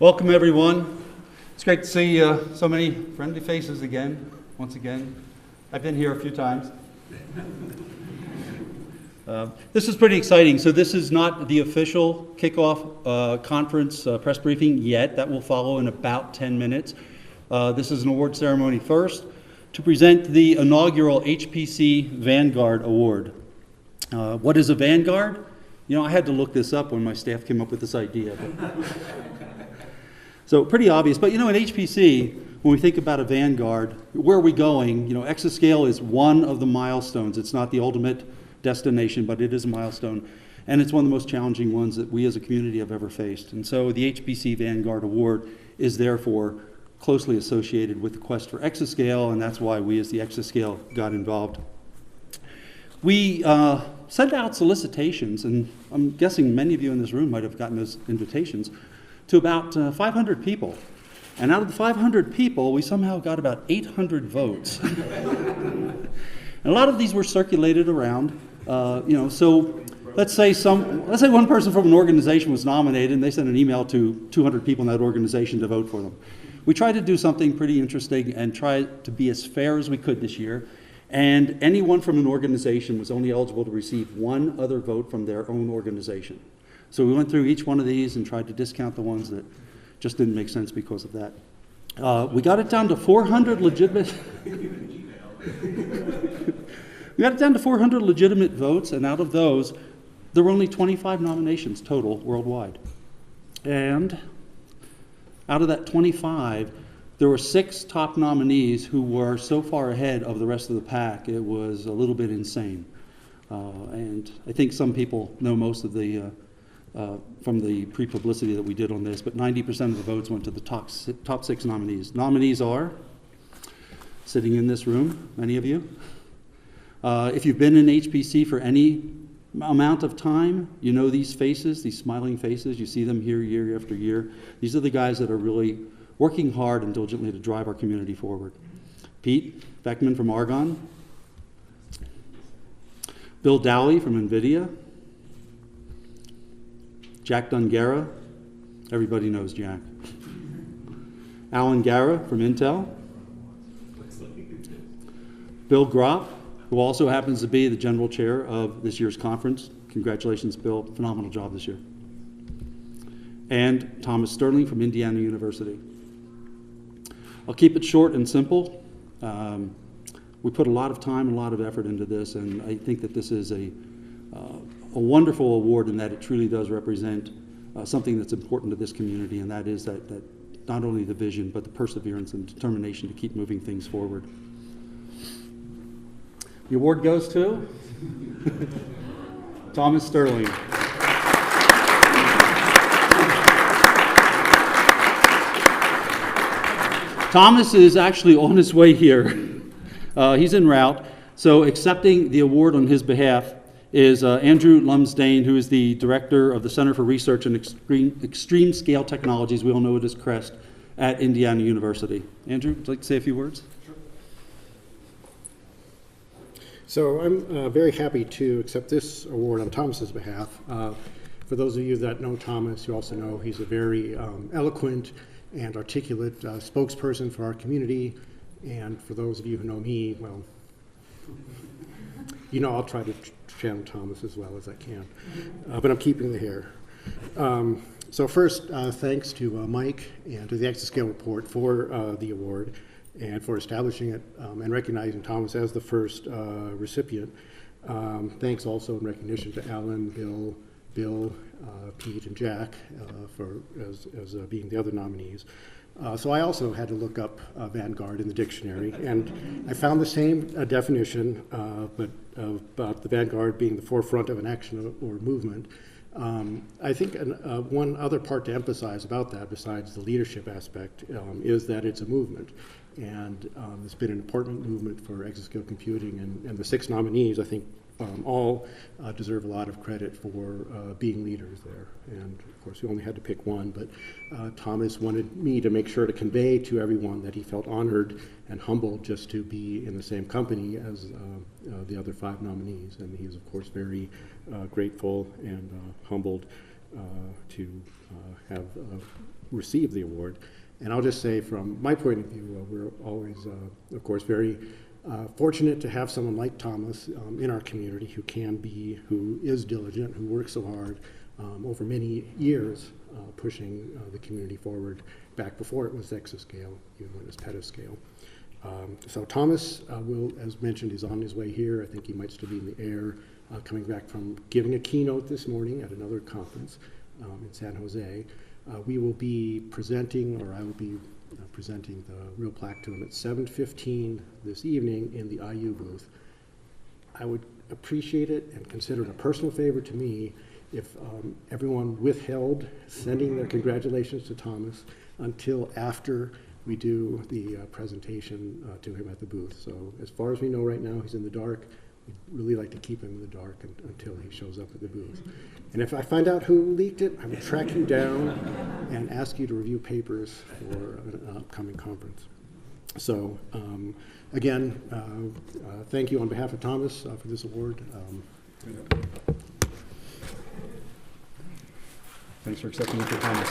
Welcome everyone. It's great to see so many friendly faces again, once again. I've been here a few times. This is pretty exciting. So this is not the official kickoff conference press briefing yet. That will follow in about 10 minutes. This is an award ceremony first to present the inaugural HPC Vanguard Award. What is a Vanguard? You know, I had to look this up when my staff came up with this idea. So pretty obvious, but you know, in HPC, when we think about a Vanguard, where are we going? You know, Exascale is one of the milestones. It's not the ultimate destination, but it is a milestone. And it's one of the most challenging ones that we as a community have ever faced. And so the HPC Vanguard Award is therefore closely associated with the quest for Exascale, and that's why we as the Exascale got involved. We sent out solicitations, and I'm guessing many of you in this room might have gotten those invitations, to about 500 people. And out of the 500 people, we somehow got about 800 votes. And a lot of these were circulated around, so let's say one person from an organization was nominated and they sent an email to 200 people in that organization to vote for them. We tried to do something pretty interesting and try to be as fair as we could this year. And anyone from an organization was only eligible to receive one other vote from their own organization. So we went through each one of these and tried to discount the ones that just didn't make sense because of that. We got it down to 400 legitimate. We got it down to 400 legitimate votes, and out of those, there were only 25 nominations total worldwide. And out of that 25, there were 6 top nominees who were so far ahead of the rest of the pack, it was a little bit insane. And I think some people know most of the from the pre-publicity that we did on this, but 90% of the votes went to the top 6 nominees. Nominees are sitting in this room, many of you. If you've been in HPC for any amount of time, you know these faces, these smiling faces. You see them here year after year. These are the guys that are really working hard and diligently to drive our community forward. Pete Beckman from Argonne. Bill Dowley from NVIDIA. Jack Dungara, everybody knows Jack. Alan Gara from Intel. Bill Gropp, who also happens to be the general chair of this year's conference. Congratulations, Bill, phenomenal job this year. And Thomas Sterling from Indiana University. I'll keep it short and simple. We put a lot of time and a lot of effort into this, and I think that this is a wonderful award in that it truly does represent something that's important to this community, and that is that not only the vision, but the perseverance and determination to keep moving things forward. The award goes to Thomas Sterling. Thomas is actually on his way here. He's en route, so accepting the award on his behalf is Andrew Lumsdaine, who is the director of the Center for Research in Extreme Scale Technologies, we all know it as CREST, at Indiana University. Andrew, would you like to say a few words? So I'm very happy to accept this award on Thomas's behalf. For those of you that know Thomas, you also know he's a very eloquent and articulate spokesperson for our community. And for those of you who know me, well, you know I'll try to channel Thomas as well as I can, but I'm keeping the hair. So first, thanks to Mike and to the Exascale Report for the award and for establishing it and recognizing Thomas as the first recipient. Thanks also in recognition to Alan, Bill, Pete, and Jack as being the other nominees. So I also had to look up Vanguard in the dictionary, and I found the same definition, but about the Vanguard being the forefront of an action or movement. I think one other part to emphasize about that, besides the leadership aspect, is that it's a movement. And it's been an important movement for exascale computing, and the 6 nominees, I think, all deserve a lot of credit for being leaders there. And of course, we only had to pick one, but Thomas wanted me to make sure to convey to everyone that he felt honored and humbled just to be in the same company as the other 5 nominees. And he is, of course, very grateful and humbled to have received the award. And I'll just say, from my point of view, we're always, of course, very fortunate to have someone like Thomas in our community who is diligent, who works so hard over many years, pushing the community forward back before it was Exascale, even when it was Petascale. So Thomas will, as mentioned, is on his way here. I think he might still be in the air, coming back from giving a keynote this morning at another conference in San Jose. We will be presenting, or I will be presenting the real plaque to him at 7:15 this evening in the IU booth. I would appreciate it and consider it a personal favor to me if everyone withheld sending their congratulations to Thomas until after we do the presentation to him at the booth. So as far as we know right now, he's in the dark. We'd really like to keep him in the dark until he shows up at the booth. And if I find out who leaked it, I will track you down and ask you to review papers for an upcoming conference. So again, thank you on behalf of Thomas for this award. Thanks for accepting it for Thomas.